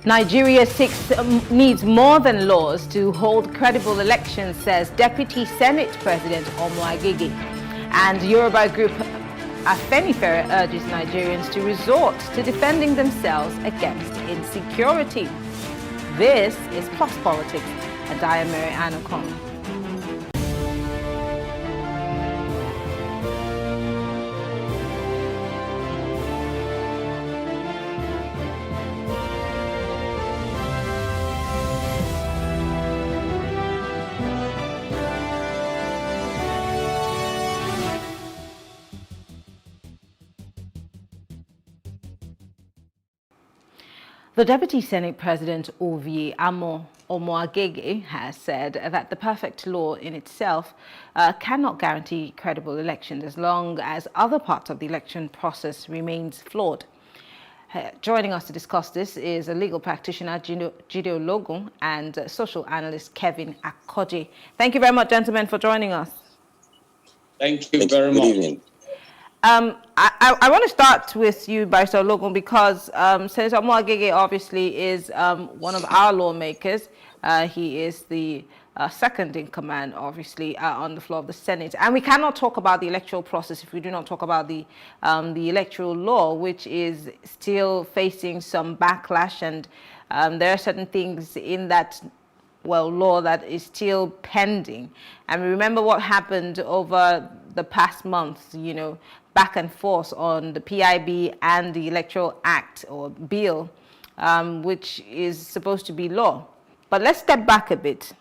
Nigeria needs more than laws to hold credible elections, says Deputy Senate President Omo Agege. And Yoruba group Afenifere urges Nigerians to resort to defending themselves against insecurity. This is Plus Politics, and Diamere Anokon. The Deputy Senate President Omo Agege has said that the perfect law in itself cannot guarantee credible elections as long as other parts of the election process remains flawed. Joining us to discuss this is a legal practitioner, Jide Ologun, and social analyst Kevin Akoje. Thank you very much, gentlemen, for joining us. Thank you very much. Good evening. I want to start with you, Barrister Ologun, because Senator Omo Agege obviously is one of our lawmakers. He is the second in command, obviously, on the floor of the Senate. And we cannot talk about the electoral process if we do not talk about the electoral law, which is still facing some backlash. And there are certain things in that law that is still pending. And we remember what happened over the past month, back and forth on the PIB and the Electoral Act or bill, which is supposed to be law. But let's step back a bit.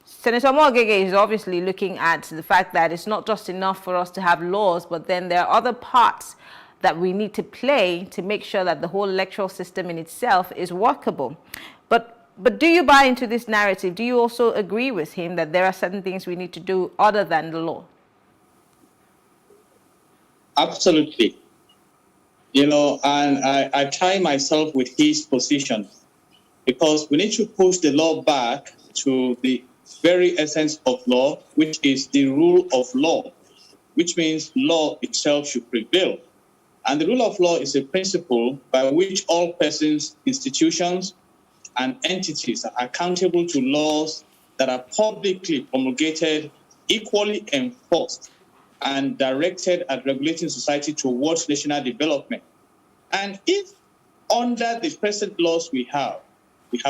Senator Omo Agege is obviously looking at the fact that it's not just enough for us to have laws, but then there are other parts that we need to play to make sure that the whole electoral system in itself is workable. But do you buy into this narrative? Do you also agree with him that there are certain things we need to do other than the law? Absolutely. And I tie myself with his position because we need to push the law back to the very essence of law, which is the rule of law, which means law itself should prevail. And the rule of law is a principle by which all persons, institutions, and entities are accountable to laws that are publicly promulgated, equally enforced, and directed at regulating society towards national development. And if under the present laws we have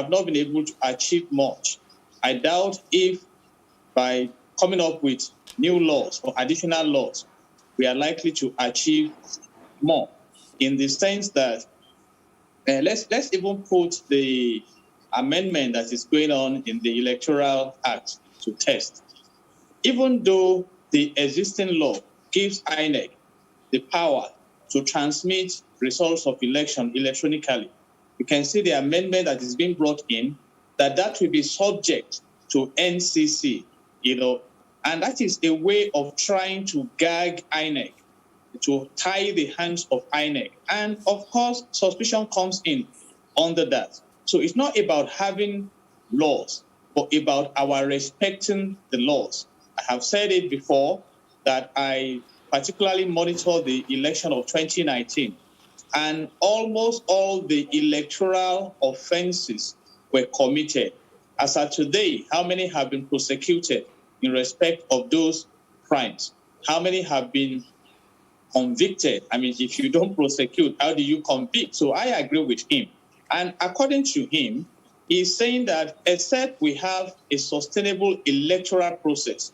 not been able to achieve much, I doubt if by coming up with new laws or additional laws, we are likely to achieve more, in the sense that let's even put the amendment that is going on in the Electoral Act to test. Even though the existing law gives INEC the power to transmit results of election electronically, you can see the amendment that is being brought in, that will be subject to NCC, and that is a way of trying to gag INEC, to tie the hands of INEC. And of course, suspicion comes in under that. So it's not about having laws, but about our respecting the laws. I have said it before that I particularly monitor the election of 2019, and almost all the electoral offenses were committed. As of today, how many have been prosecuted in respect of those crimes? How many have been convicted? I mean, if you don't prosecute, how do you convict? So I agree with him. And according to him, he's saying that except we have a sustainable electoral process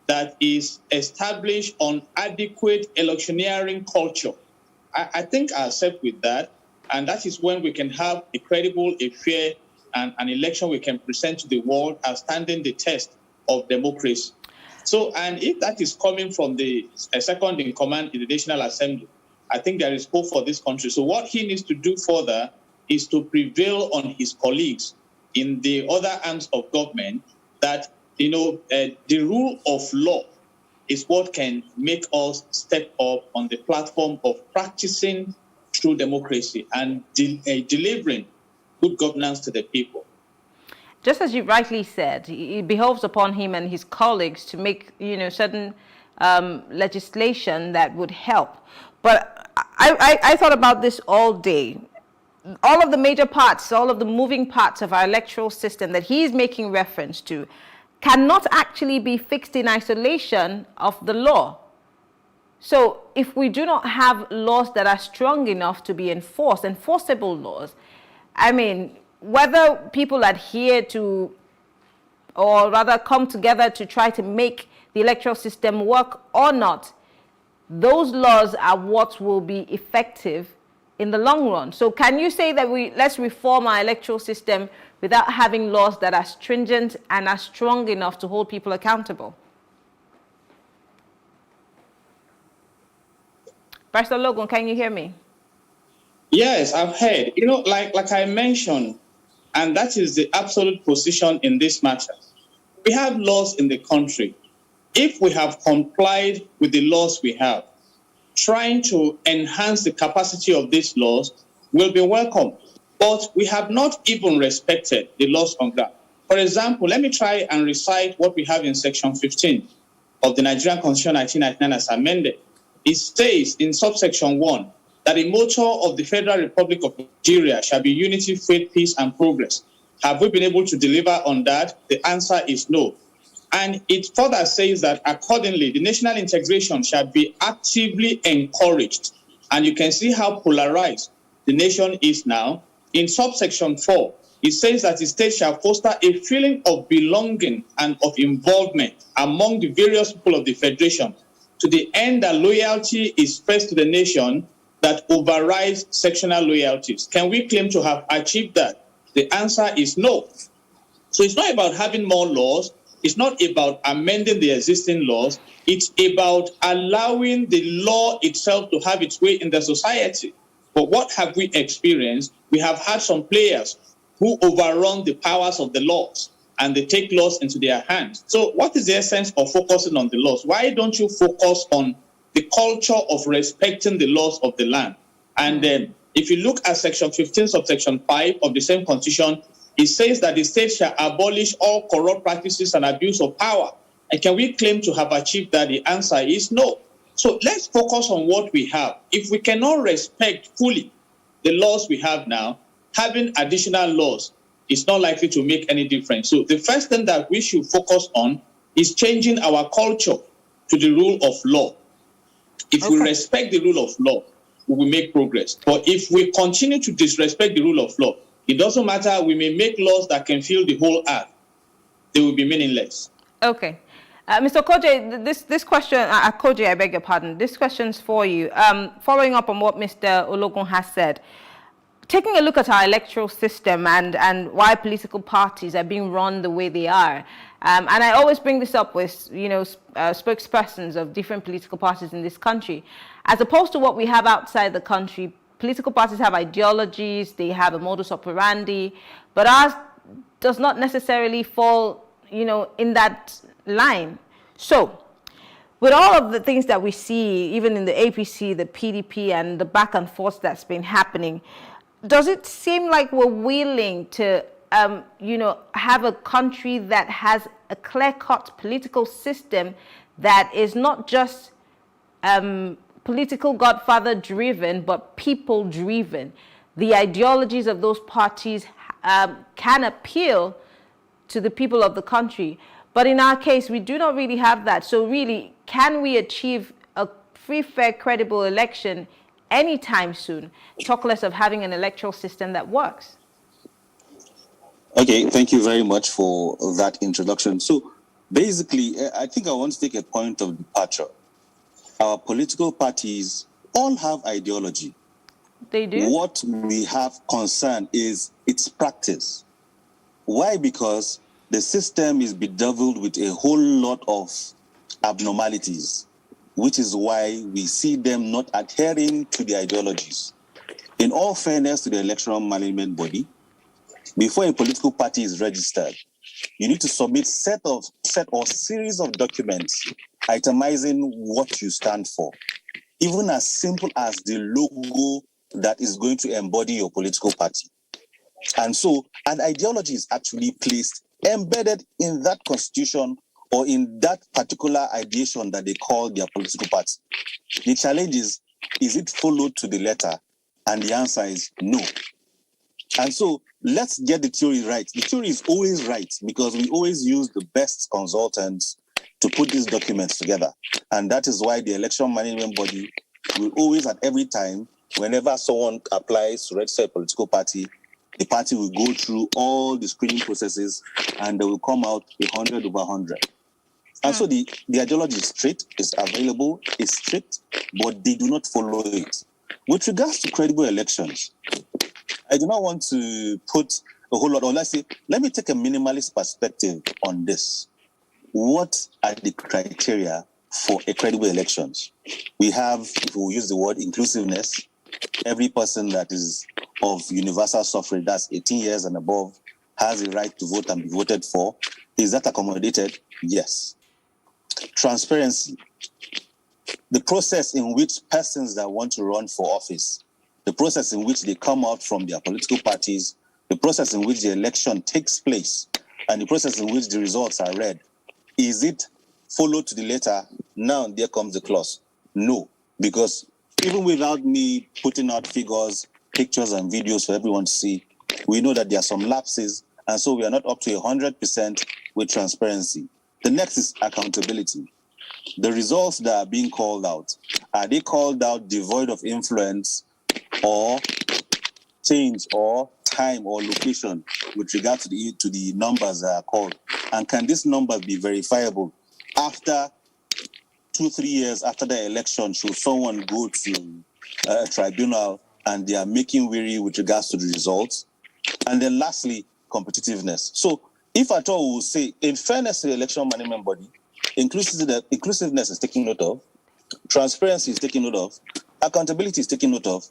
that is established on adequate electioneering culture, I think I accept with that. And that is when we can have a credible, a fair, and an election we can present to the world as standing the test of democracy. So, and if that is coming from the second in command in the National Assembly, I think there is hope for this country. So what he needs to do further is to prevail on his colleagues in the other arms of government that, the rule of law is what can make us step up on the platform of practicing true democracy and delivering good governance to the people. Just as you rightly said, it behoves upon him and his colleagues to make, certain legislation that would help. But I thought about this all day. all of the major parts, all of the moving parts of our electoral system that he's making reference to cannot actually be fixed in isolation of the law. So if we do not have laws that are strong enough to be enforced, enforceable laws, I mean, whether people adhere to, or rather come together to try to make the electoral system work or not, those laws are what will be effective in the long run. So can you say that let's reform our electoral system without having laws that are stringent and are strong enough to hold people accountable? Pastor Logan, can you hear me? Yes, I've heard. You know, like I mentioned, and that is the absolute position in this matter. We have laws in the country. If we have complied with the laws we have, trying to enhance the capacity of these laws will be welcome. But we have not even respected the laws on that. For example, let me try and recite what we have in Section 15 of the Nigerian Constitution 1999 as amended. It says in subsection 1 that the motto of the Federal Republic of Nigeria shall be unity, faith, peace, and progress. Have we been able to deliver on that? The answer is no. And it further says that accordingly, the national integration shall be actively encouraged. And you can see how polarized the nation is now. In subsection 4, it says that the state shall foster a feeling of belonging and of involvement among the various people of the federation to the end that loyalty is first to the nation that overrides sectional loyalties. Can we claim to have achieved that? The answer is no. So it's not about having more laws. It's not about amending the existing laws. It's about allowing the law itself to have its way in the society. But what have we experienced? We have had some players who overrun the powers of the laws and they take laws into their hands. So what is the essence of focusing on the laws? Why don't you focus on the culture of respecting the laws of the land? And then if you look at Section 15, subsection 5 of the same constitution, it says that the state shall abolish all corrupt practices and abuse of power. And can we claim to have achieved that? The answer is no. So let's focus on what we have. If we cannot respect fully the laws we have now, having additional laws is not likely to make any difference. So the first thing that we should focus on is changing our culture to the rule of law. If we respect the rule of law, we will make progress. But if we continue to disrespect the rule of law, it doesn't matter, we may make laws that can fill the whole earth. They will be meaningless. Okay. Mr. Koje, this question, Koje, I beg your pardon, this question's for you. Following up on what Mr. Ologun has said, taking a look at our electoral system and why political parties are being run the way they are, and I always bring this up with, spokespersons of different political parties in this country, as opposed to what we have outside the country. Political parties have ideologies, they have a modus operandi, but ours does not necessarily fall, in that line. So, with all of the things that we see, even in the APC, the PDP, and the back and forth that's been happening, does it seem like we're willing to, have a country that has a clear-cut political system that is not just political godfather driven, but people driven? The ideologies of those parties can appeal to the people of the country. But in our case, we do not really have that. So really, can we achieve a free, fair, credible election anytime soon? Talk less of having an electoral system that works. Okay, thank you very much for that introduction. So basically, I think I want to take a point of departure. Our political parties all have ideology. They do. What we have concern is its practice. Why? Because the system is bedeviled with a whole lot of abnormalities, which is why we see them not adhering to the ideologies. In all fairness to the electoral management body, before a political party is registered, you need to submit set or series of documents itemizing what you stand for, even as simple as the logo that is going to embody your political party. And so an ideology is actually placed, embedded in that constitution or in that particular ideation that they call their political party. The challenge is it followed to the letter? And the answer is no. And so let's get the theory right. The theory is always right because we always use the best consultants to put these documents together. And that is why the election management body will always, at every time, whenever someone applies to register a political party, the party will go through all the screening processes and they will come out 100 over 100. And so the ideology is straight, is available, is strict, but they do not follow it. With regards to credible elections, I do not want to put a whole lot, or let's say, let me take a minimalist perspective on this. What are the criteria for a credible elections? We have, if we use the word inclusiveness, every person that is of universal suffrage, that's 18 years and above, has a right to vote and be voted for. Is that accommodated? Yes. Transparency. The process in which persons that want to run for office, the process in which they come out from their political parties, the process in which the election takes place, and the process in which the results are read, is it followed to the letter? Now there comes the clause. No, because even without me putting out figures, pictures, and videos for everyone to see, we know that there are some lapses, and so we are not up to 100% with transparency. The next is accountability. The results that are being called out, are they called out devoid of influence or change or time or location with regard to the numbers that are called? And can these numbers be verifiable after 2-3 years after the election? Should someone go to a tribunal and they are making weary with regards to the results? And then lastly, competitiveness. So if at all we will say, in fairness to the election management body, inclusiveness is taken note of, transparency is taken note of, accountability is taken note of,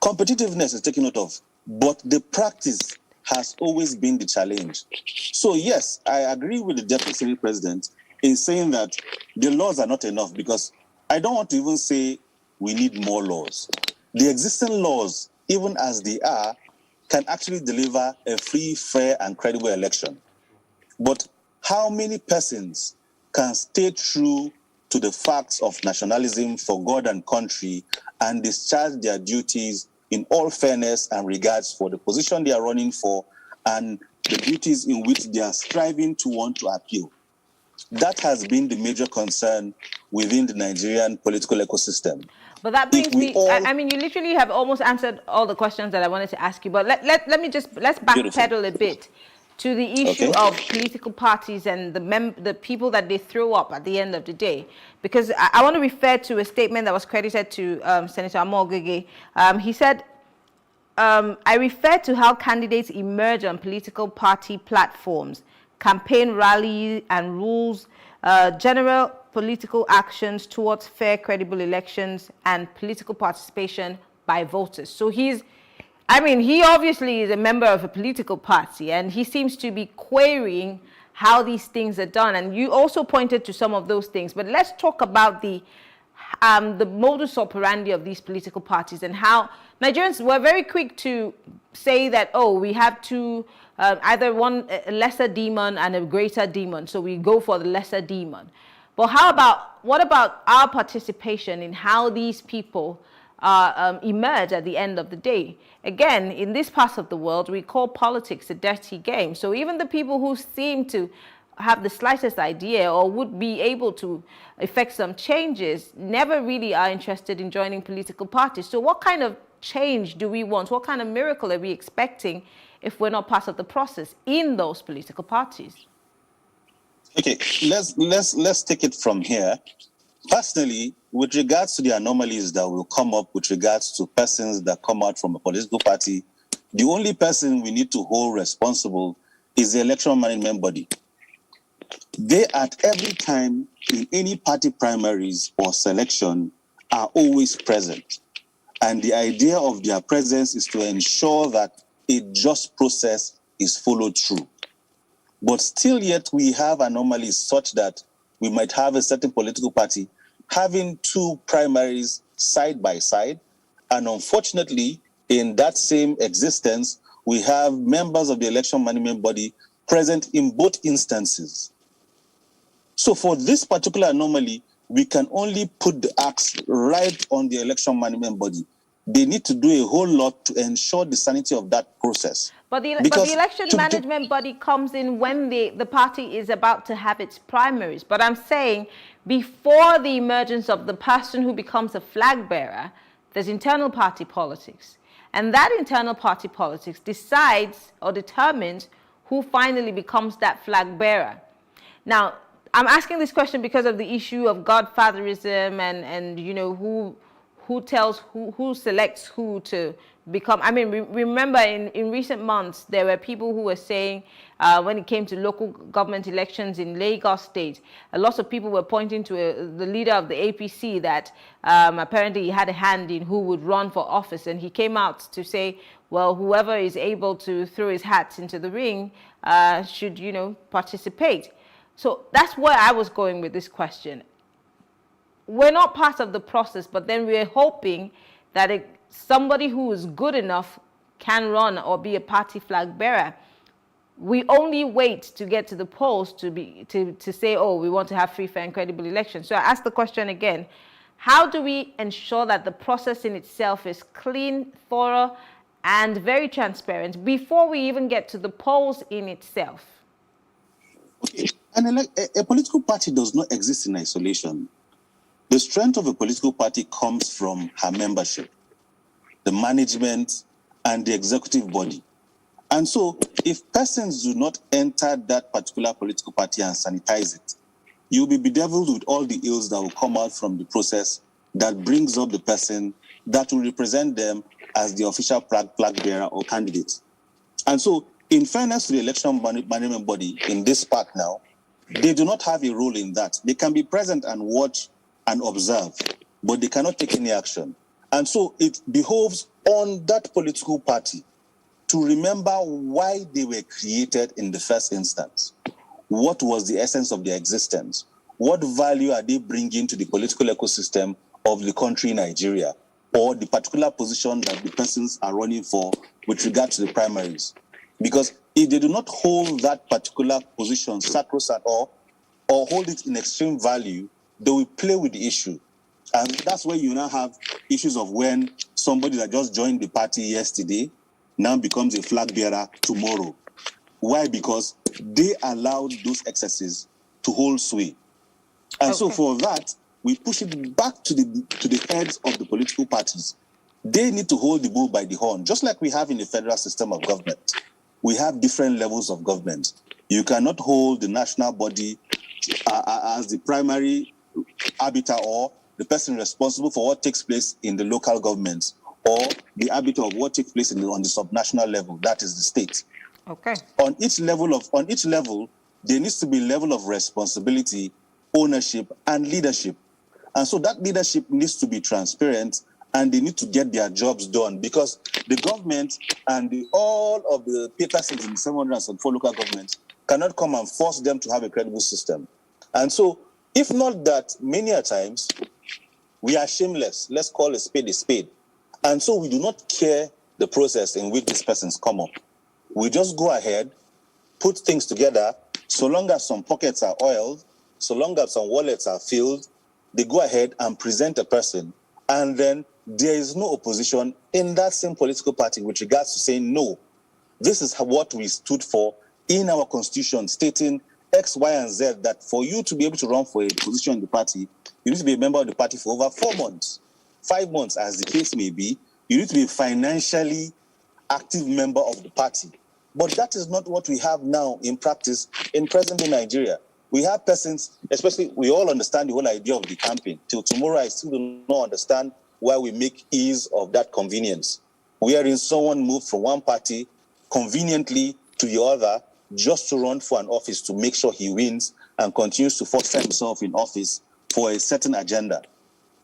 competitiveness is taken note of, but the practice has always been the challenge. So yes, I agree with the Deputy Senate President in saying that the laws are not enough, because I don't want to even say we need more laws. The existing laws, even as they are, can actually deliver a free, fair, and credible election. But how many persons can stay true to the facts of nationalism for God and country and discharge their duties in all fairness and regards for the position they are running for and the duties in which they are striving to want to appeal? That has been the major concern within the Nigerian political ecosystem. But that brings me, I mean, you literally have almost answered all the questions that I wanted to ask you, but let's backpedal a bit to the issue of political parties and the people that they throw up at the end of the day. Because I want to refer to a statement that was credited to Senator Amor-Ogege. He said, I refer to how candidates emerge on political party platforms, campaign rallies and rules, general political actions towards fair, credible elections, and political participation by voters. So he obviously is a member of a political party, and he seems to be querying how these things are done. And you also pointed to some of those things, but let's talk about the modus operandi of these political parties and how Nigerians were very quick to say that, oh, we have two, either a lesser demon and a greater demon, so we go for the lesser demon. But what about our participation in how these people emerge at the end of the day? Again, in this part of the world, we call politics a dirty game. So even the people who seem to have the slightest idea or would be able to effect some changes never really are interested in joining political parties. So what kind of change do we want? What kind of miracle are we expecting if we're not part of the process in those political parties? Okay, let's take it from here. Personally, with regards to the anomalies that will come up with regards to persons that come out from a political party, the only person we need to hold responsible is the election management body. They, at every time in any party primaries or selection, are always present. And the idea of their presence is to ensure that a just process is followed through. But still yet we have anomalies such that we might have a certain political party having two primaries side by side. And unfortunately, in that same existence, we have members of the election management body present in both instances. So for this particular anomaly, we can only put the axe right on the election management body. they need to do a whole lot to ensure the sanity of that process. But the Because election management body comes in when the party is about to have its primaries. But I'm saying before the emergence of the person who becomes a flag bearer, there's internal party politics. And that internal party politics decides or determines who finally becomes that flag bearer. Now, I'm asking this question because of the issue of godfatherism and you know, who tells who selects who to become. I mean, remember in recent months, there were people who were saying when it came to local government elections in Lagos State, a lot of people were pointing to the leader of the APC that apparently he had a hand in who would run for office. And he came out to say, well, whoever is able to throw his hat into the ring should, you know, participate. So that's where I was going with this question. We're not part of the process, but then we're hoping that somebody who is good enough can run or be a party flag bearer. We only wait to get to the polls to say, oh, we want to have free, fair, and credible elections. So I ask the question again: how do we ensure that the process in itself is clean, thorough, and very transparent before we even get to the polls in itself? Okay, and a political party does not exist in isolation. The strength of a political party comes from her membership, the management, and the executive body. And so, if persons do not enter that particular political party and sanitize it, you'll be bedeviled with all the ills that will come out from the process that brings up the person that will represent them as the official flag bearer or candidate. And so, in fairness to the election management body in this part now, they do not have a role in that. They can be present and watch and observe, but they cannot take any action. And so it behoves on that political party to remember why they were created in the first instance. What was the essence of their existence? What value are they bringing to the political ecosystem of the country, Nigeria, or the particular position that the persons are running for with regard to the primaries? Because if they do not hold that particular position sacrosanct or hold it in extreme value, they will play with the issue. And that's where you now have issues of when somebody that just joined the party yesterday now becomes a flag bearer tomorrow. Why? Because they allowed those excesses to hold sway. And so for that, we push it back to the heads of the political parties. They need to hold the bull by the horn, just like we have in the federal system of government. We have different levels of government. You cannot hold the national body as the primary arbiter or the person responsible for what takes place in the local governments or the arbiter of what takes place on the subnational level, that is the state. Okay. On each level, there needs to be a level of responsibility, ownership, and leadership. And so that leadership needs to be transparent and they need to get their jobs done because the government and all of the persons in the 704 local governments cannot come and force them to have a credible system. And so, if not that, many a times, we are shameless. Let's call a spade a spade. And so we do not care the process in which these persons come up. We just go ahead, put things together, so long as some pockets are oiled, so long as some wallets are filled, they go ahead and present a person. And then there is no opposition in that same political party with regards to saying, no, this is what we stood for in our constitution, stating X, Y, and Z, that for you to be able to run for a position in the party, you need to be a member of the party for over 4 months, 5 months, as the case may be. You need to be a financially active member of the party. But that is not what we have now in practice in present-day Nigeria. We have persons, especially, we all understand the whole idea of the campaign. Till tomorrow, I still do not understand why we make ease of that convenience. Wherein someone moved from one party conveniently to the other just to run for an office to make sure he wins and continues to foster himself in office for a certain agenda.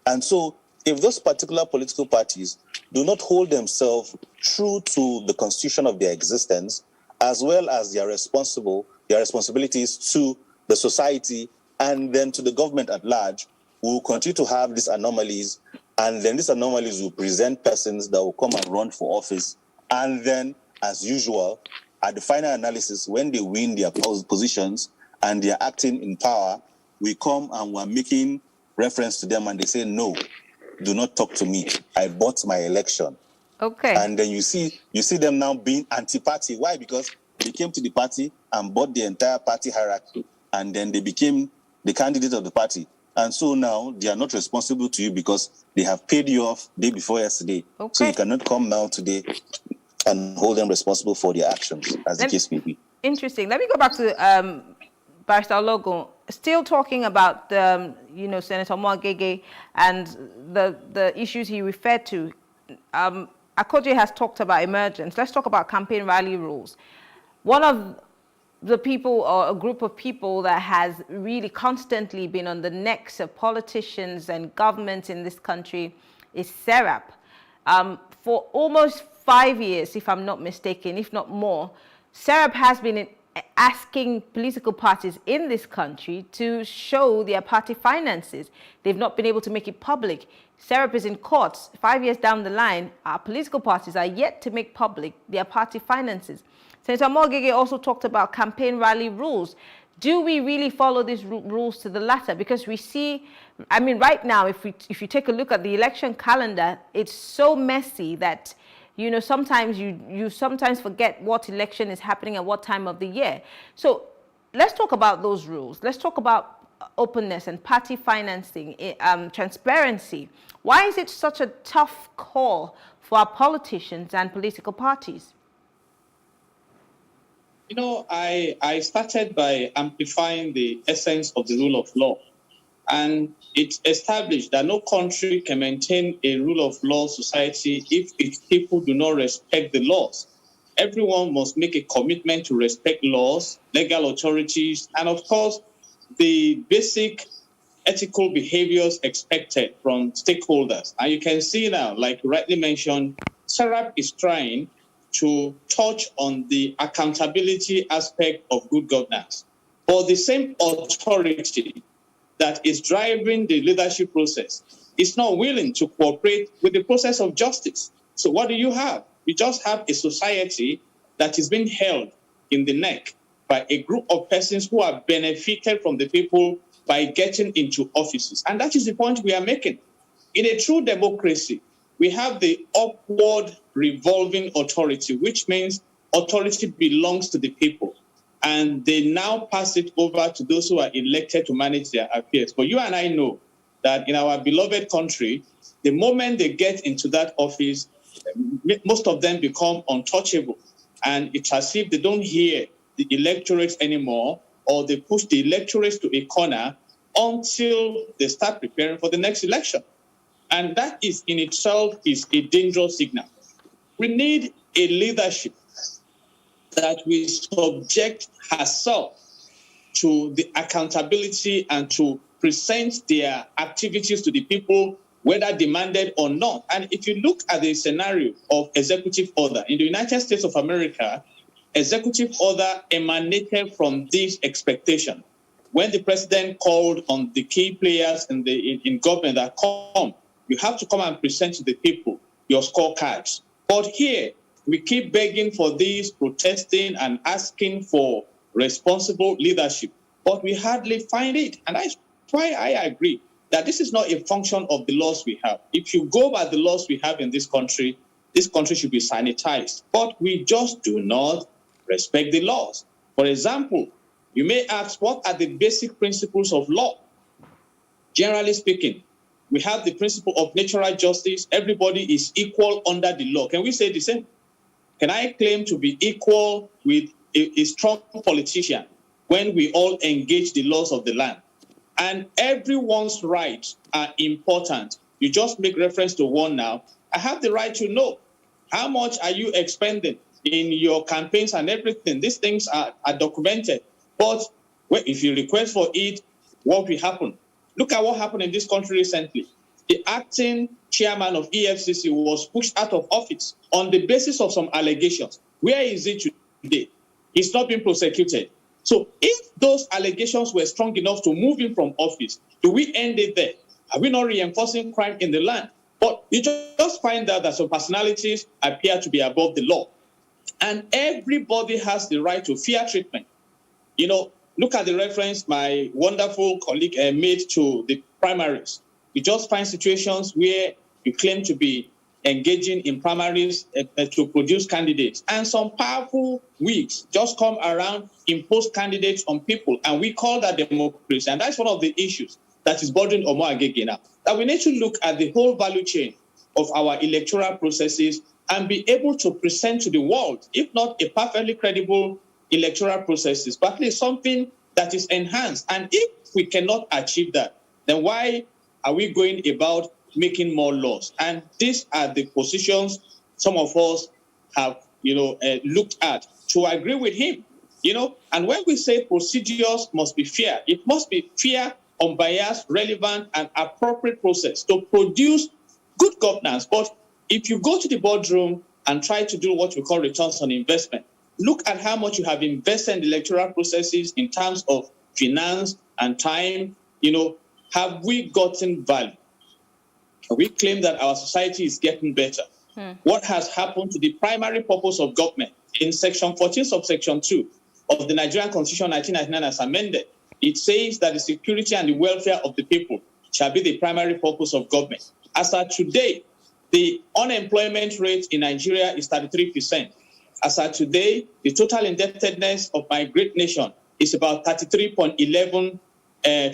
And so, if those particular political parties do not hold themselves true to the constitution of their existence, as well as their responsibilities to the society and then to the government at large, we will continue to have these anomalies, and then these anomalies will present persons that will come and run for office, and then, as usual, at the final analysis, when they win their positions and they are acting in power, we come and we're making reference to them and they say, no, do not talk to me. I bought my election. Okay. And then you see them now being anti-party. Why? Because they came to the party and bought the entire party hierarchy, and then they became the candidate of the party. And so now they are not responsible to you because they have paid you off day before yesterday. Okay. So you cannot come now today and hold them responsible for their actions, as the case may be. Interesting. Let me go back to Barrister Logan. Still talking about Senator Mwagege and the issues he referred to. Akoje has talked about emergence. Let's talk about campaign rally rules. One of the people, or a group of people, that has really constantly been on the necks of politicians and governments in this country is SERAP. For almost 5 years, if I'm not mistaken, if not more, SERAP has been asking political parties in this country to show their party finances. They've not been able to make it public. SERAP is in courts. 5 years down the line, our political parties are yet to make public their party finances. Senator Mwagege also talked about campaign rally rules. Do we really follow these rules to the latter? Because we see, I mean, right now, if you take a look at the election calendar, it's so messy that, sometimes you sometimes forget what election is happening at what time of the year. So let's talk about those rules. Let's talk about openness and party financing, transparency. Why is it such a tough call for our politicians and political parties? I started by amplifying the essence of the rule of law. And it's established that no country can maintain a rule of law society if its people do not respect the laws. Everyone must make a commitment to respect laws, legal authorities, and of course, the basic ethical behaviors expected from stakeholders. And you can see now, like you rightly mentioned, SERAP is trying to touch on the accountability aspect of good governance. But the same authority that is driving the leadership process is not willing to cooperate with the process of justice. So what do you have? You just have a society that is being held in the neck by a group of persons who are benefited from the people by getting into offices. And that is the point we are making. In a true democracy, we have the upward revolving authority, which means authority belongs to the people. And they now pass it over to those who are elected to manage their affairs. But you and I know that in our beloved country, the moment they get into that office, most of them become untouchable. And it's as if they don't hear the electorate anymore, or they push the electorate to a corner until they start preparing for the next election. And that is in itself is a dangerous signal. We need a leadership that will subject herself to the accountability and to present their activities to the people, whether demanded or not. And if you look at the scenario of executive order, in the United States of America, executive order emanated from this expectation. When the president called on the key players in government that come, you have to come and present to the people your scorecards. But here, we keep begging for this, protesting and asking for responsible leadership, but we hardly find it. And that's why I agree that this is not a function of the laws we have. If you go by the laws we have in this country should be sanitized. But we just do not respect the laws. For example, you may ask, what are the basic principles of law? Generally speaking, we have the principle of natural justice. Everybody is equal under the law. Can we say the same? Can I claim to be equal with a strong politician when we all engage the laws of the land? And everyone's rights are important. You just make reference to one now. I have the right to know how much are you expending in your campaigns and everything. These things are documented. But if you request for it, what will happen? Look at what happened in this country recently. The acting chairman of EFCC was pushed out of office on the basis of some allegations. Where is it today? He's not being prosecuted. So if those allegations were strong enough to move him from office, do we end it there? Are we not reinforcing crime in the land? But you just find out that some personalities appear to be above the law. And everybody has the right to fair treatment. Look at the reference my wonderful colleague made to the primaries. You just find situations where you claim to be engaging in primaries to produce candidates, and some powerful whigs just come around, impose candidates on people, and we call that democracy. And that's one of the issues that is bothering Omo Agege now, that we need to look at the whole value chain of our electoral processes and be able to present to the world, if not a perfectly credible electoral processes, but at least something that is enhanced. And if we cannot achieve that, then why are we going about making more laws? And these are the positions some of us have, looked at to agree with him, And when we say procedures must be fair, it must be fair, unbiased, relevant, and appropriate process to produce good governance. But if you go to the boardroom and try to do what we call returns on investment, look at how much you have invested in the electoral processes in terms of finance and time. Have we gotten value? We claim that our society is getting better. What has happened to the primary purpose of government? In Section 14, subsection 2 of the Nigerian Constitution 1999 as amended, it says that the security and the welfare of the people shall be the primary purpose of government. As of today, the unemployment rate in Nigeria is 33%. As of today, the total indebtedness of my great nation is about 33.11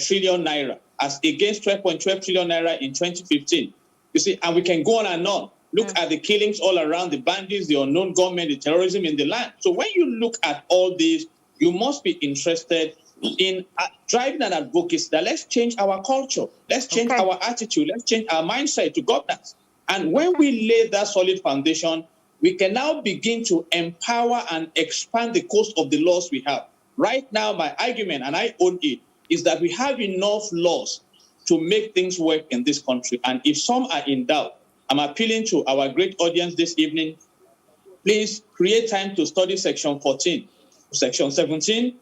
trillion naira, as against 12.12 trillion naira in 2015. You see, and we can go on and on. Look at the killings all around, the bandits, the unknown government, the terrorism in the land. So when you look at all this, you must be interested in driving an advocacy that let's change our culture, let's change our attitude, let's change our mindset to governance. And when we lay that solid foundation, we can now begin to empower and expand the cost of the laws we have. Right now, my argument, and I own it, is that we have enough laws to make things work in this country. And if some are in doubt, I'm appealing to our great audience this evening, please create time to study Section 14, Section 17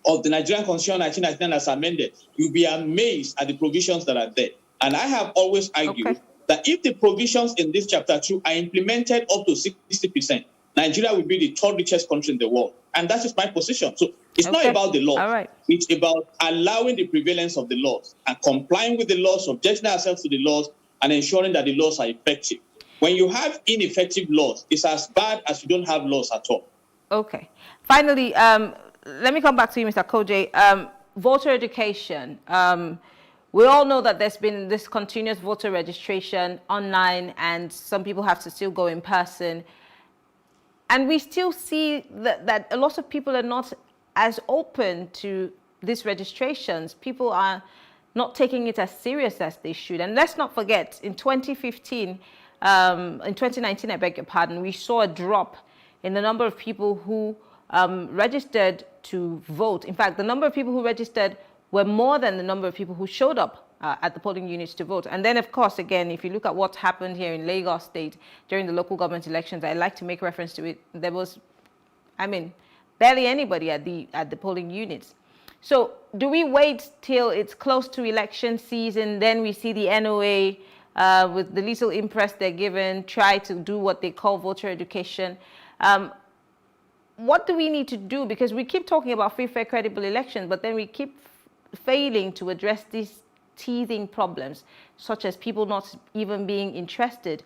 of the Nigerian Constitution 1999 as amended. You'll be amazed at the provisions that are there. And I have always argued that if the provisions in this chapter 2 are implemented up to 60%, Nigeria will be the third richest country in the world. And that is my position. So it's not about the law. Right. It's about allowing the prevalence of the laws and complying with the laws, subjecting ourselves to the laws, and ensuring that the laws are effective. When you have ineffective laws, it's as bad as you don't have laws at all. Okay. Finally, let me come back to you, Mr. Koje. Voter education. We all know that there's been this continuous voter registration online, and some people have to still go in person. And we still see that a lot of people are not as open to these registrations. People are not taking it as serious as they should. And let's not forget, in 2015, in 2019, I beg your pardon, we saw a drop in the number of people who registered to vote. In fact, the number of people who registered were more than the number of people who showed up at the polling units to vote. And then, of course, again, if you look at what happened here in Lagos State during the local government elections, I like to make reference to it. There was, barely anybody at the polling units. So do we wait till it's close to election season, then we see the NOA with the little impress they're given, try to do what they call voter education? What do we need to do? Because we keep talking about free, fair, credible elections, but then we keep failing to address these teething problems, such as people not even being interested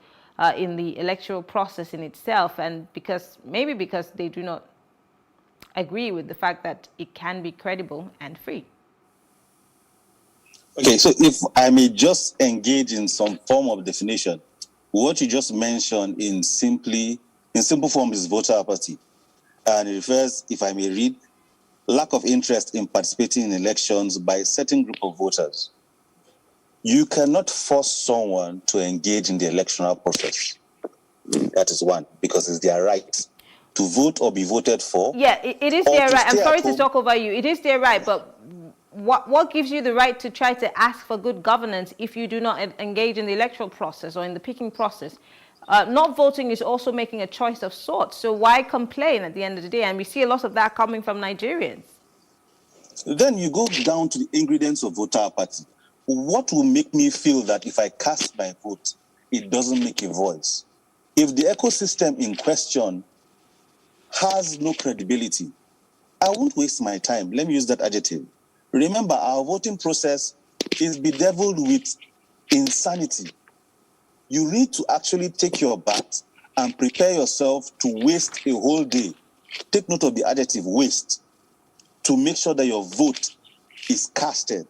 in the electoral process in itself, and maybe because they do not agree with the fact that it can be credible and free. Okay, so if I may just engage in some form of definition, what you just mentioned in simple form is voter apathy. And it refers, if I may read, lack of interest in participating in elections by a certain group of voters. You cannot force someone to engage in the electoral process. That is one, because it's their right to vote or be voted for. Yeah, it is their right. I'm sorry to talk over you. It is their right, but what gives you the right to try to ask for good governance if you do not engage in the electoral process or in the picking process? Not voting is also making a choice of sorts. So why complain at the end of the day? And we see a lot of that coming from Nigerians. Then you go down to the ingredients of voter apathy. What will make me feel that if I cast my vote, it doesn't make a voice? If the ecosystem in question has no credibility, I won't waste my time. Let me use that adjective. Remember, our voting process is bedeviled with insanity. You need to actually take your bath and prepare yourself to waste a whole day. Take note of the adjective waste, to make sure that your vote is casted.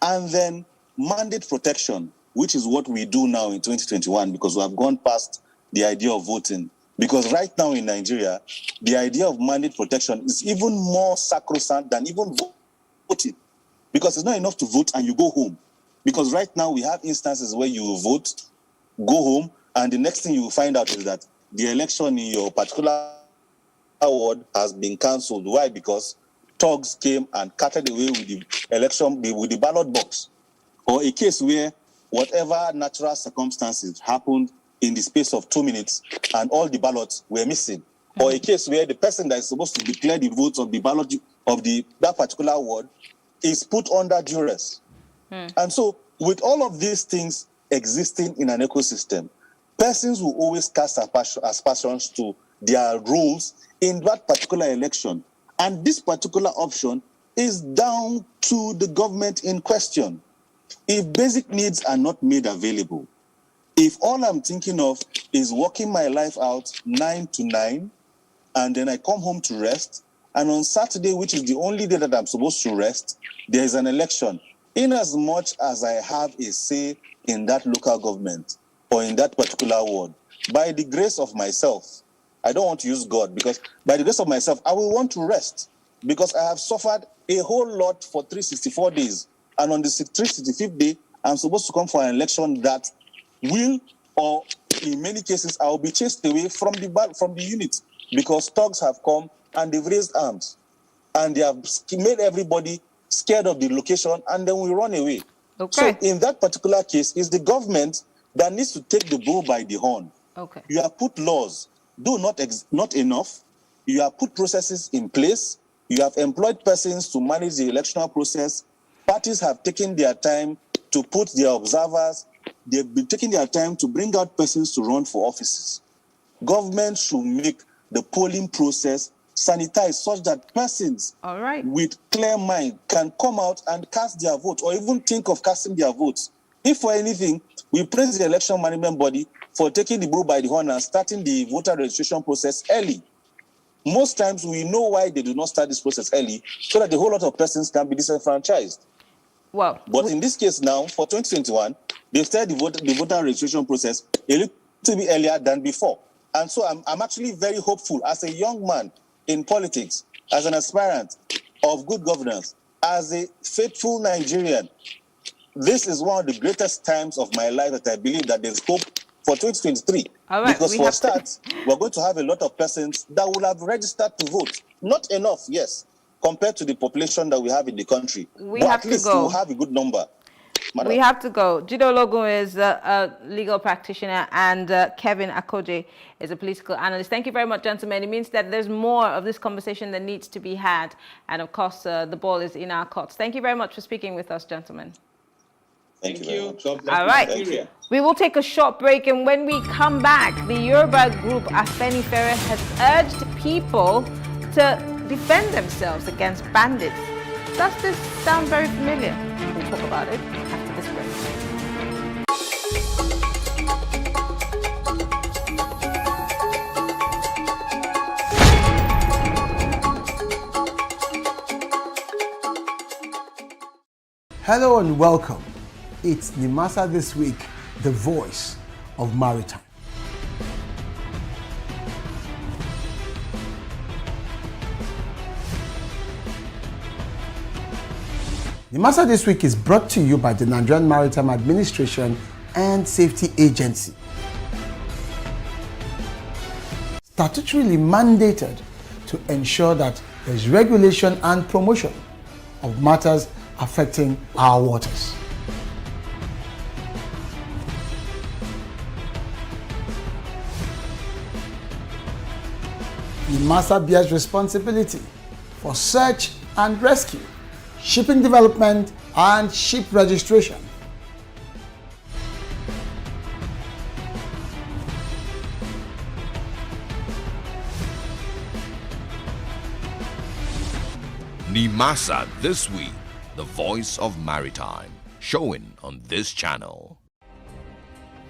And then mandate protection, which is what we do now in 2021, because we have gone past the idea of voting. Because right now in Nigeria, the idea of mandate protection is even more sacrosanct than even voting. Because it's not enough to vote and you go home. Because right now we have instances where you vote, go home, and the next thing you will find out is that the election in your particular ward has been cancelled. Why? Because thugs came and carted away with the election, with the ballot box. Or a case where whatever natural circumstances happened in the space of 2 minutes and all the ballots were missing. Or a case where the person that is supposed to declare the votes of the ballot of that particular ward is put under duress. And so with all of these things existing in an ecosystem, persons will always cast aspersions to their roles in that particular election. And this particular option is down to the government in question. If basic needs are not made available, if all I'm thinking of is working my life out 9 to 9, and then I come home to rest, and on Saturday, which is the only day that I'm supposed to rest, there is an election. In as much as I have a say in that local government or in that particular ward, by the grace of myself, I don't want to use God, because by the grace of myself, I will want to rest, because I have suffered a whole lot for 364 days. And on the 365th day, I'm supposed to come for an election that will, or in many cases, I will be chased away from the unit, because thugs have come and they've raised arms and they have made everybody scared of the location, and then we run away. Okay. So in that particular case, it's the government that needs to take the bull by the horn. Okay. You have put laws, though not enough. You have put processes in place. You have employed persons to manage the electoral process. Parties have taken their time to put their observers. They've been taking their time to bring out persons to run for offices. Government should make the polling process sanitized such that persons with clear mind can come out and cast their vote, or even think of casting their votes. If for anything, we praise the election management body for taking the bull by the horn and starting the voter registration process early. Most times we know why they do not start this process early, so that a whole lot of persons can be disenfranchised. Well, but in this case now, for 2021, they've started the voter registration process a little bit earlier than before. And so I'm actually very hopeful as a young man in politics, as an aspirant of good governance, as a faithful Nigerian. This is one of the greatest times of my life that I believe that there's hope for 2023. All right, because for a start, we're going to have a lot of persons that will have registered to vote. Not enough, yes, compared to the population that we have in the country. But at least we'll have a good number. Madam. We have to go. Jido Logun is a legal practitioner, and Kevin Akoje is a political analyst. Thank you very much, gentlemen. It means that there's more of this conversation that needs to be had. And of course, the ball is in our courts. Thank you very much for speaking with us, gentlemen. Thank you. All right. We will take a short break, and when we come back, the Yoruba group Afenifere has urged people to defend themselves against bandits. Does this sound very familiar? We'll talk about it after this break. Hello and welcome. It's Nimasa This Week, the voice of maritime. Nimasa This Week is brought to you by the Nigerian Maritime Administration and Safety Agency. Statutorily mandated to ensure that there's regulation and promotion of matters affecting our waters. NIMASA bears responsibility for search and rescue, shipping development, and ship registration. NIMASA This Week, the voice of maritime, showing on this channel.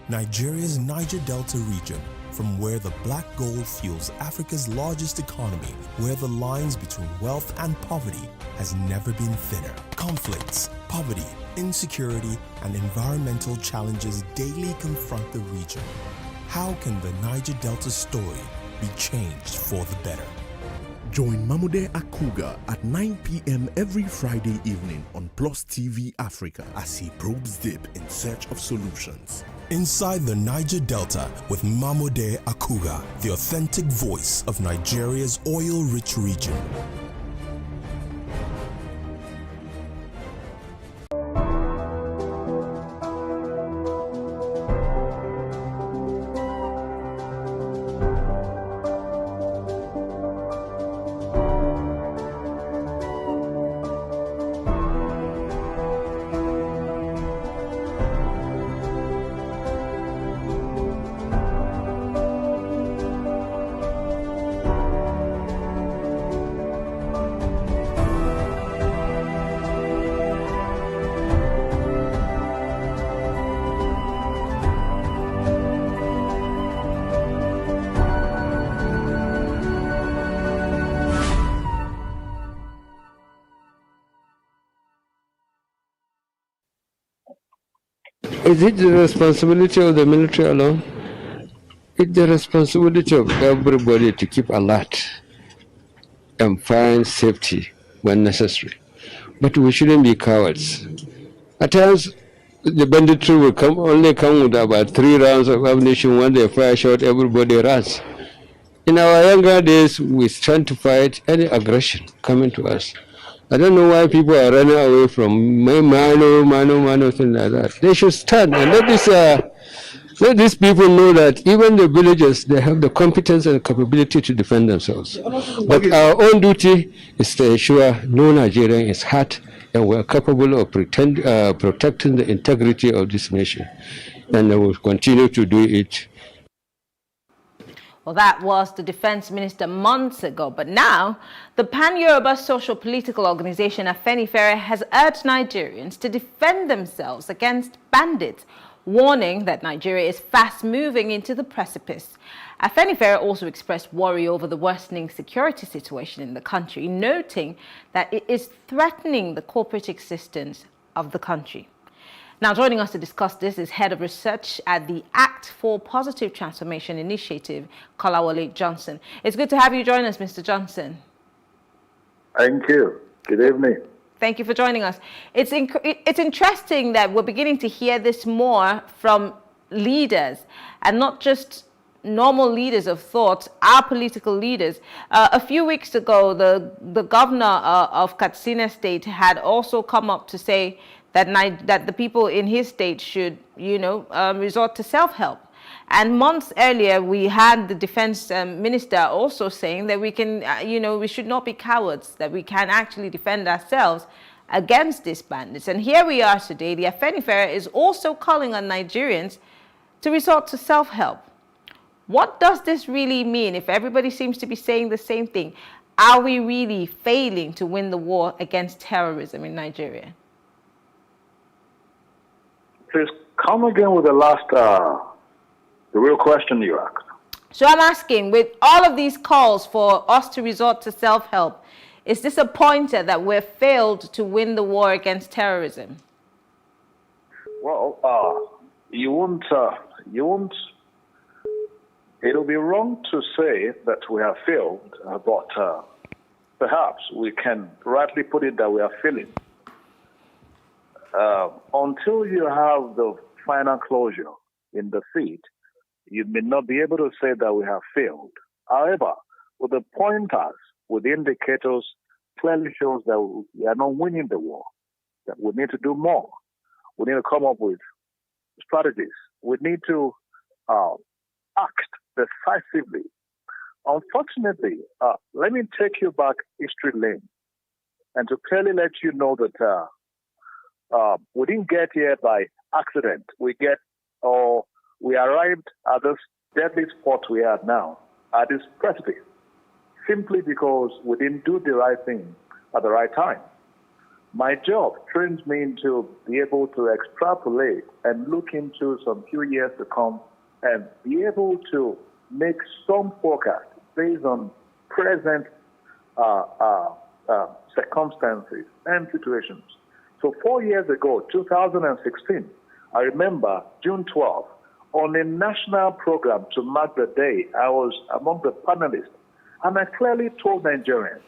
Nigeria's Niger Delta region, from where the black gold fuels Africa's largest economy, where the lines between wealth and poverty has never been thinner. Conflicts, poverty, insecurity, and environmental challenges daily confront the region. How can the Niger Delta story be changed for the better? Join Mamude Akuga at 9 p.m. every Friday evening on PlusTvAfrica as he probes deep in search of solutions. Inside the Niger Delta with Mamude Akuga, the authentic voice of Nigeria's oil-rich region. Is it the responsibility of the military alone? It's the responsibility of everybody to keep alert and find safety when necessary. But we shouldn't be cowards. At times, the banditry will only come with about 3 rounds of ammunition. When they fire shot, everybody runs. In our younger days, we stand to fight any aggression coming to us. I don't know why people are running away from mano, thing like that. They should stand and let these people know that even the villagers, they have the competence and capability to defend themselves. But our own duty is to ensure no Nigerian is hurt and we're capable of protecting the integrity of this nation. And we will continue to do it. Well, that was the defense minister months ago. But now, the pan-Yoruba social political organization Afenifere has urged Nigerians to defend themselves against bandits, warning that Nigeria is fast moving into the precipice. Afenifere also expressed worry over the worsening security situation in the country, noting that it is threatening the corporate existence of the country. Now, joining us to discuss this is Head of Research at the Act for Positive Transformation Initiative, Kolawole Johnson. It's good to have you join us, Mr. Johnson. Thank you. Good evening. Thank you for joining us. It's interesting that we're beginning to hear this more from leaders, and not just normal leaders of thought, our political leaders. A few weeks ago, the governor of Katsina State had also come up to say that the people in his state should, resort to self-help. And months earlier, we had the defense minister also saying that we can, we should not be cowards, that we can actually defend ourselves against these bandits. And here we are today. The Afenifere is also calling on Nigerians to resort to self-help. What does this really mean if everybody seems to be saying the same thing? Are we really failing to win the war against terrorism in Nigeria? Please come again with the last, the real question you asked. So I'm asking, with all of these calls for us to resort to self-help, is this a pointer that we've failed to win the war against terrorism? Well, you won't, it'll be wrong to say that we have failed, but perhaps we can rightly put it that we are failing. Until you have the final closure in the defeat, you may not be able to say that we have failed. However, with the pointers, with the indicators, clearly shows that we are not winning the war, that we need to do more. We need to come up with strategies. We need to act decisively. Unfortunately, let me take you back history lane and to clearly let you know that we didn't get here by accident. We arrived at this deadly spot we are now, at this precipice, simply because we didn't do the right thing at the right time. My job trains me to be able to extrapolate and look into some few years to come and be able to make some forecast based on present circumstances and situations. So 4 years ago, 2016, I remember June 12th, on a national program to mark the day, I was among the panelists, and I clearly told Nigerians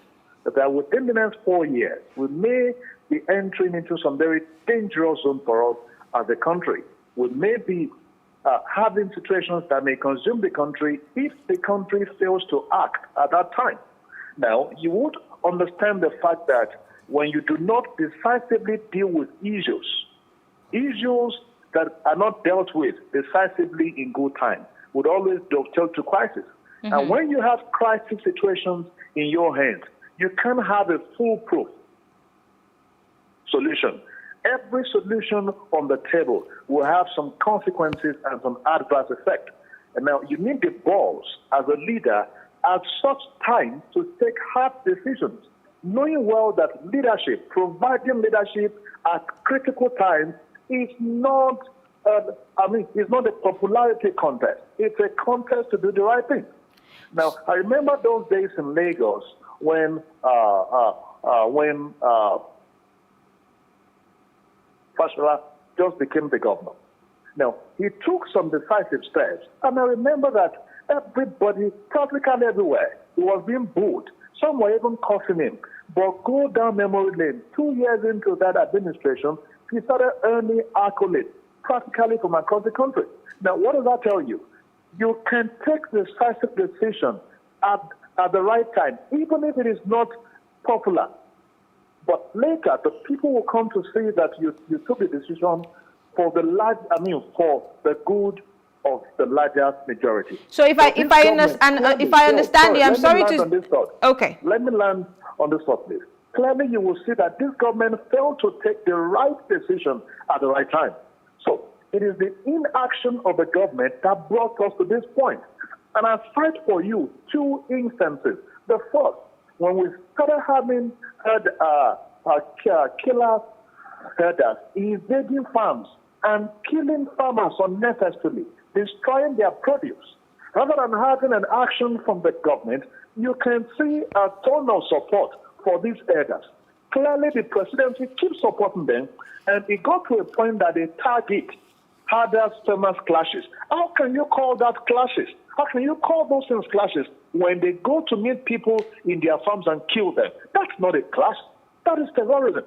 that within the next 4 years, we may be entering into some very dangerous zone for us as a country. We may be having situations that may consume the country if the country fails to act at that time. Now, you would understand the fact that when you do not decisively deal with issues that are not dealt with decisively in good time would always dovetail to crisis. And when you have crisis situations in your hands, you can't have a foolproof solution. Every solution on the table will have some consequences and some adverse effect. And now you need the balls as a leader at such time to take hard decisions, knowing well that leadership, providing leadership at critical times is not, it's not a popularity contest. It's a contest to do the right thing. Now, I remember those days in Lagos when Fashola just became the governor. Now, he took some decisive steps, and I remember that everybody, practically everywhere, he was being booed. Some were even cursing him. But go down memory lane, 2 years into that administration, he started earning accolades practically from across the country. Now, what does that tell you? You can take decisive decision at the right time, even if it is not popular. But later, the people will come to see that you took the decision for the good of the larger majority. So if I understand you, I'm sorry to. Okay. Let me land on this thought, please. Clearly, you will see that this government failed to take the right decision at the right time. So it is the inaction of the government that brought us to this point. And I cite for you two instances. The first, when we started having killer herders invading farms and killing farmers unnecessarily, destroying their produce. Rather than having an action from the government, you can see a ton of support for these herders. Clearly, the presidency keeps supporting them, and it got to a point that they target herders-farmers clashes. How can you call that clashes? How can you call those things clashes when they go to meet people in their farms and kill them? That's not a clash. That is terrorism.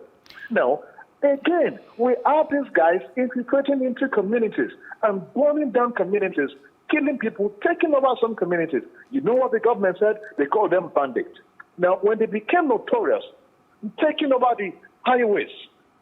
Now, again, we have these guys infiltrating into communities and burning down communities, killing people, taking over some communities. You know what the government said? They called them bandits. Now, when they became notorious, taking over the highways,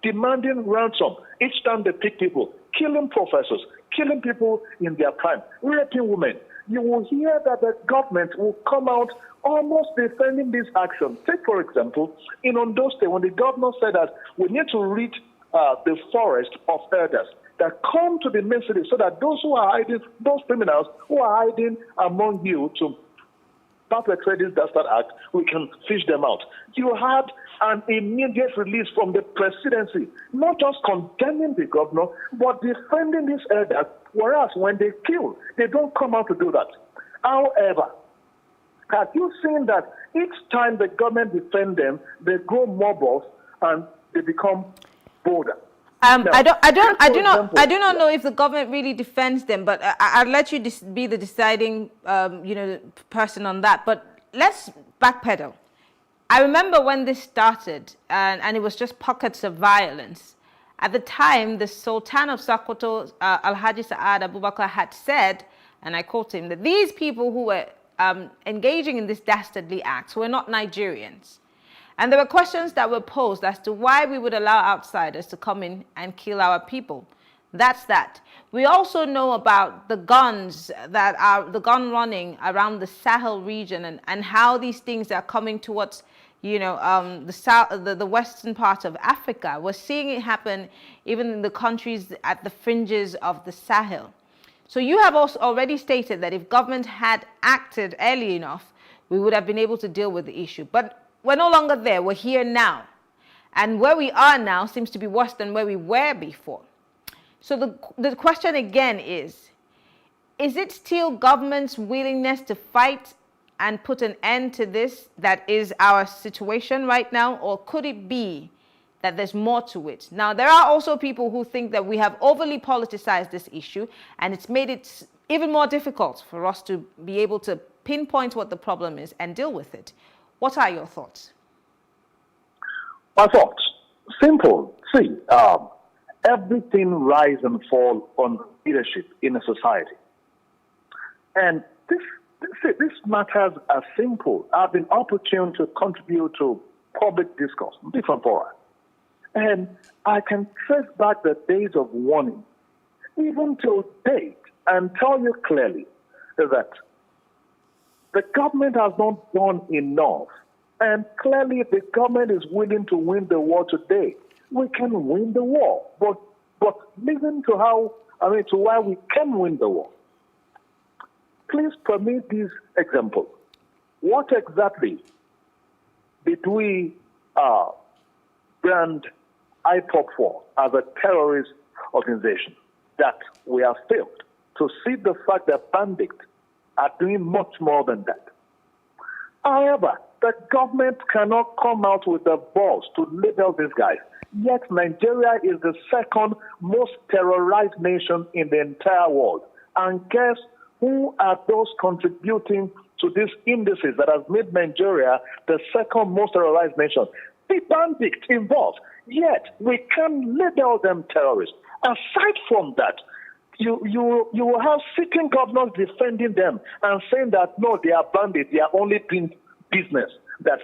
demanding ransom each time they pick people, killing professors, killing people in their prime, raping women, you will hear that the government will come out almost defending this action. Take, for example, in Ondo State, when the governor said that we need to rid the forest of herders that come to the main city so that those who are hiding, those criminals who are hiding among you to perpetrate this dastard act, we can fish them out. You had an immediate release from the presidency, not just condemning the governor, but defending these herders, whereas when they kill, they don't come out to do that. However, have you seen that each time the government defends them, they grow more bold and they become bolder? Now, I do not know if the government really defends them, but I'll let you be the deciding, person on that. But let's backpedal. I remember when this started, and it was just pockets of violence. At the time, the Sultan of Sokoto, Alhaji Sa'ad Abubakar, had said, and I quote him, that these people who were engaging in this dastardly acts were not Nigerians. And there were questions that were posed as to why we would allow outsiders to come in and kill our people. That's that. We also know about the guns that are the gun running around the Sahel region and how these things are coming towards, the western part of Africa. We're seeing it happen even in the countries at the fringes of the Sahel. So you have also already stated that if government had acted early enough, we would have been able to deal with the issue. But we're no longer there. We're here now. And where we are now seems to be worse than where we were before. So the question again is it still government's willingness to fight and put an end to this that is our situation right now? Or could it be that there's more to it? Now, there are also people who think that we have overly politicized this issue, and it's made it even more difficult for us to be able to pinpoint what the problem is and deal with it. What are your thoughts? My thoughts? Simple. See, everything rise and fall on leadership in a society. And this matters are simple. I've been opportune to contribute to public discourse, different fora. And I can trace back the days of warning, even to date, and tell you clearly that the government has not done enough. And clearly, if the government is willing to win the war today, we can win the war. But listen to to why we can win the war. Please permit this example. What exactly did we brand IPOC for as a terrorist organization? That we have failed to see the fact that bandits are doing much more than that. However, the government cannot come out with the balls to label these guys. Yet Nigeria is the second most terrorized nation in the entire world. And guess who are those contributing to these indices that have made Nigeria the second most terrorized nation? The bandits involved. Yet we can label them terrorists. Aside from that, you will have sitting governors defending them and saying that no, they are bandits, they are only doing business. That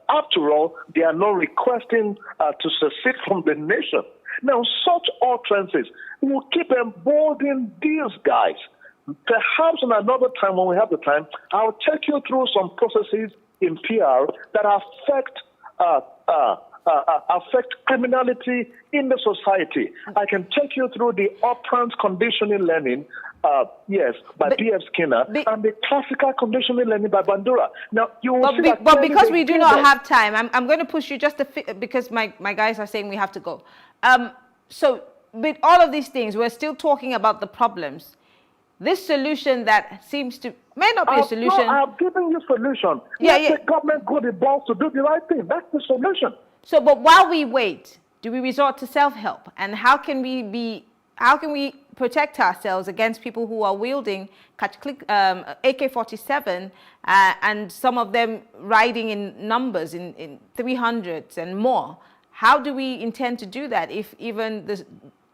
after all, they are not requesting to secede from the nation. Now, such utterances will keep emboldening these guys. Perhaps in another time, when we have the time, I'll take you through some processes in PR that affect criminality in the society. I can take you through the operant conditioning learning, by B.F. Skinner, and the classical conditioning learning by Bandura. Now, you will see but because we do not have time, I'm going to push you just because my guys are saying we have to go. So with all of these things, we're still talking about the problems. This solution that seems to may not be a solution. No, I've given you solution. Let the government go the balls to do the right thing. That's the solution. So, but while we wait, do we resort to self-help? And how can we protect ourselves against people who are wielding AK-47 and some of them riding in numbers in 300s and more? How do we intend to do that if even the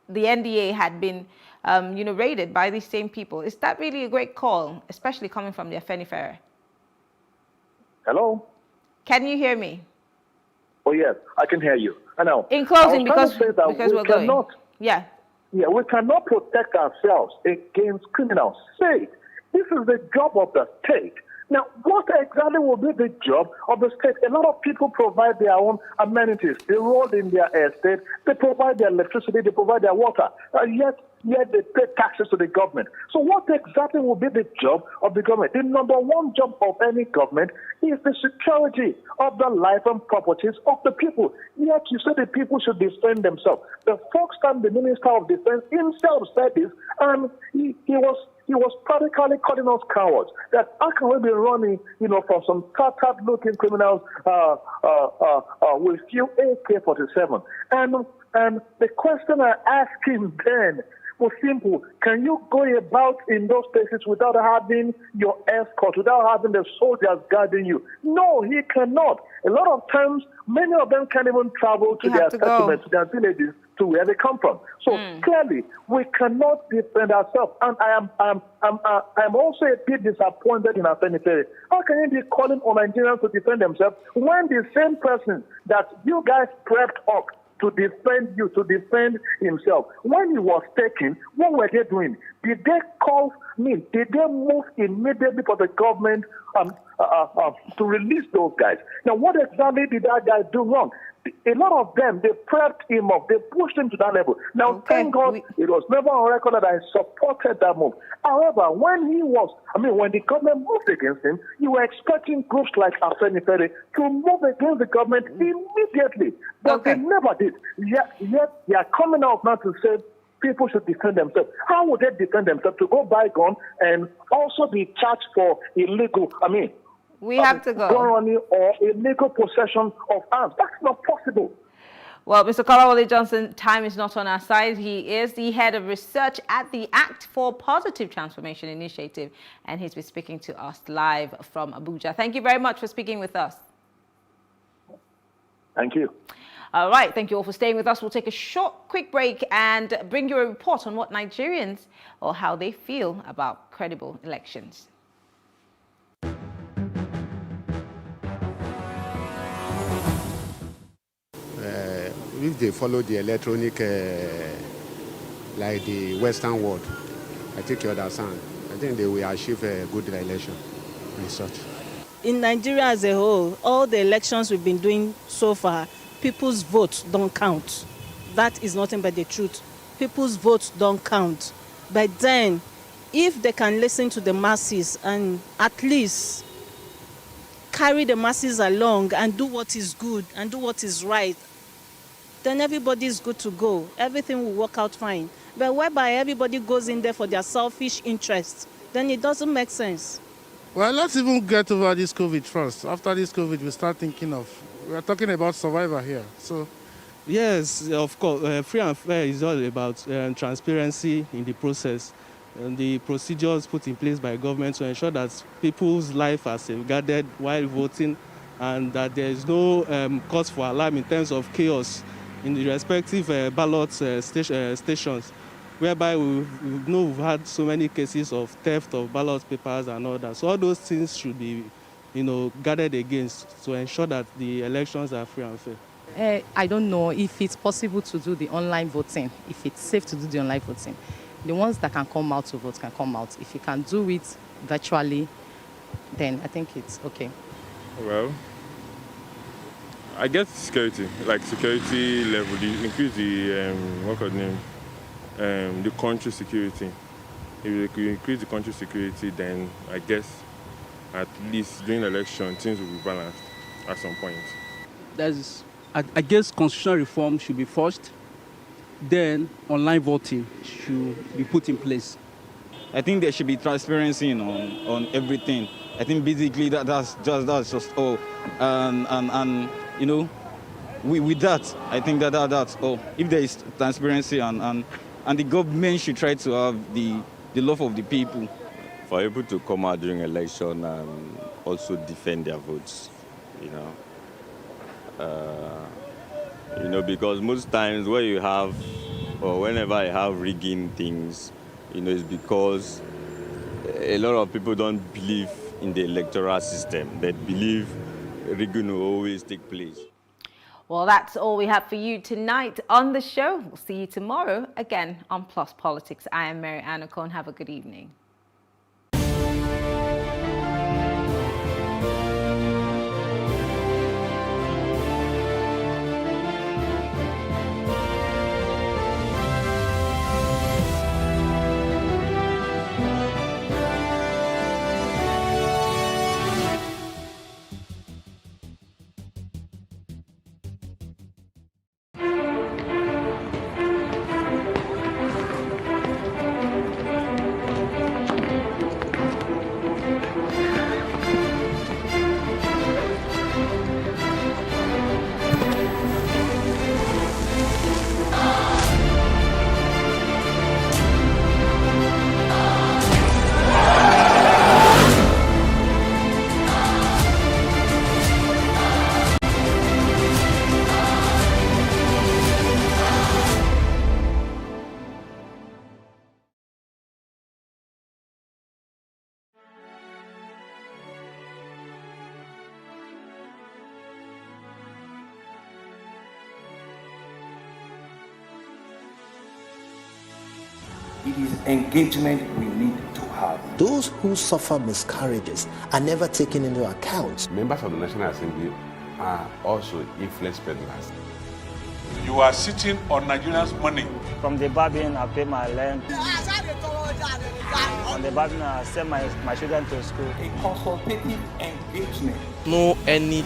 NDA had been raided by these same people? Is that really a great call, especially coming from the Afenifere? Hello? Can you hear me? Oh, yes, I can hear you. I know. In closing, because we're going. Yeah, we cannot protect ourselves against criminals. Say, this is the job of the state. Now, what exactly will be the job of the state? A lot of people provide their own amenities. They roll in their estate. They provide their electricity. They provide their water. Yet they pay taxes to the government. So what exactly will be the job of the government? The number one job of any government is the security of the life and properties of the people. Yet you say the people should defend themselves. The Foxton, the Minister of Defense, himself said this, and he was practically calling us cowards. That how can we be running, from some tattered-looking criminals with few AK-47? And the question I asked him then was simple. Can you go about in those places without having your escort, without having the soldiers guarding you? No, he cannot. A lot of times, many of them can't even travel to their settlements, to their villages, to where they come from. So clearly, we cannot defend ourselves. And I'm also a bit disappointed in Afenifere. How can you be calling on Nigerians to defend themselves when the same person that you guys prepped up to defend you, to defend himself, when he was taken, what were they doing? Did they call me? Did they move immediately for the government to release those guys? Now, what exactly did that guy do wrong? A lot of them, they prepped him up. They pushed him to that level. Now, thank God, it was never on record that I supported that move. However, when the government moved against him, you were expecting groups like Afenifere to move against the government immediately. But they never did. Yet they are coming out now to say people should defend themselves. How would they defend themselves? To go buy gun and also be charged for illegal, we have to go. Gun running or illegal possession of arms. That's not possible. Well, Mr. Kolawole Johnson, time is not on our side. He is the head of research at the Act for Positive Transformation Initiative, and he's been speaking to us live from Abuja. Thank you very much for speaking with us. Thank you. All right, thank you all for staying with us. We'll take a quick break and bring you a report on what Nigerians or how they feel about credible elections. If they follow the electronic, like the Western world, I think you understand. I think they will achieve a good election result. In Nigeria as a whole, all the elections we've been doing so far, people's votes don't count. That is nothing but the truth. People's votes don't count. But then, if they can listen to the masses and at least carry the masses along and do what is good and do what is right, then everybody is good to go. Everything will work out fine. But whereby everybody goes in there for their selfish interests, then it doesn't make sense. Well, let's even get over this COVID first. After this COVID, we start thinking we are talking about survivor here. So, yes, of course, free and fair is all about transparency in the process and the procedures put in place by government to ensure that people's life are safeguarded while voting and that there is no cause for alarm in terms of chaos in the respective ballot stations, whereby we've had so many cases of theft of ballot papers and all that. So all those things should be, guarded against to ensure that the elections are free and fair. I don't know if it's possible to do the online voting, if it's safe to do the online voting. The ones that can come out to vote can come out. If you can do it virtually, then I think it's okay. Well, I guess security level, increase the the country security. If you increase the country security, then I guess at least during the election things will be balanced at some point. I guess constitutional reform should be first, then online voting should be put in place. I think there should be transparency on everything. I think basically that's just all. With that, I think that's all. If there is transparency and the government should try to have the love of the people. For people to come out during election and also defend their votes, because most times where you have, or whenever you have rigging things, it's because a lot of people don't believe in the electoral system. They believe rigging will always take place. Well, that's all we have for you tonight on the show. We'll see you tomorrow again on Plus Politics. I am Mary Anna Cohn. Have a good evening. It is engagement we need to have. Those who suffer miscarriages are never taken into account. Members of the National Assembly are also influence peddlers. You are sitting on Nigerians' money. From the barbing, I pay my rent. From the barbing, I send my children to school. A consultative engagement. No any